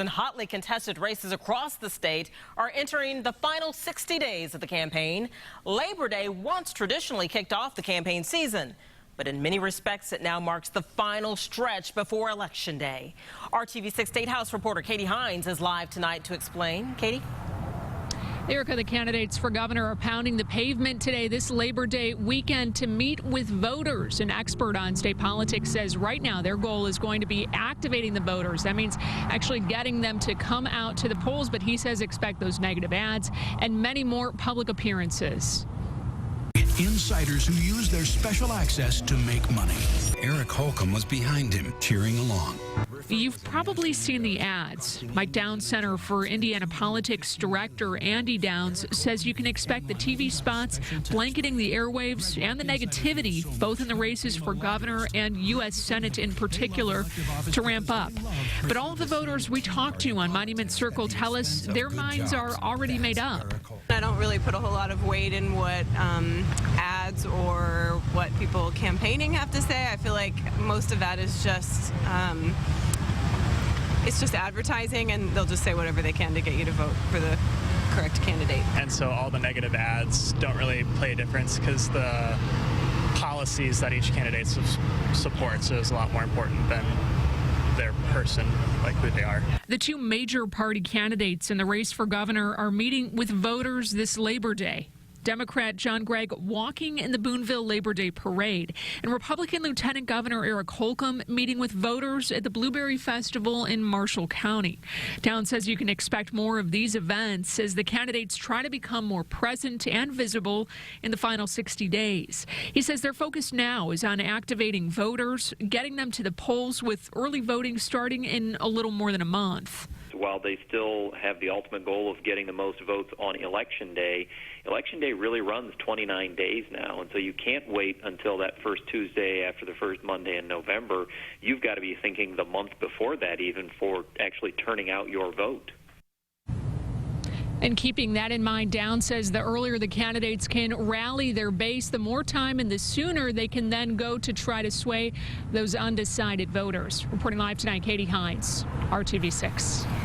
And hotly contested races across the state are entering the final 60 days of the campaign. Labor Day once traditionally kicked off the campaign season, but in many respects it now marks the final stretch before Election Day. RTV6 State House reporter Katie Hines is live tonight to explain. Katie? Erica, the candidates for governor are pounding the pavement today this Labor Day weekend to meet with voters. An expert on state politics says right now their goal is going to be activating the voters. That means actually getting them to come out to the polls, but he says expect those negative ads and many more public appearances. Insiders who use their special access to make money. Eric Holcomb was behind him, cheering along. You've probably seen the ads. Mike Downs Center for Indiana Politics Director Andy Downs says you can expect the TV spots blanketing the airwaves and the negativity, both in the races for governor and U.S. Senate in particular, to ramp up. But all of the voters we talked to on Monument Circle tell us their minds are already made up. I don't really put a whole lot of weight in what ads or what people campaigning have to say. I feel like most of that is just it's just advertising, and they'll just say whatever they can to get you to vote for the correct candidate. And so all the negative ads don't really play a difference because the policies that each candidate supports is a lot more important than their person, like who they are. The two major party candidates in the race for governor are meeting with voters this Labor Day. Democrat John Gregg walking in the Boonville Labor Day parade, and Republican Lieutenant Governor Eric Holcomb meeting with voters at the Blueberry Festival in Marshall County. Downs says you can expect more of these events as the candidates try to become more present and visible in the final 60 days. He says their focus now is on activating voters, getting them to the polls, with early voting starting in a little more than a month. While they still have the ultimate goal of getting the most votes on Election Day really runs 29 days now, and so you can't wait until that first Tuesday after the first Monday in November. You've got to be thinking the month before that even for actually turning out your vote. And keeping that in mind, Downs says the earlier the candidates can rally their base, the more time and the sooner they can then go to try to sway those undecided voters. Reporting live tonight, Katie Hines, RTV6.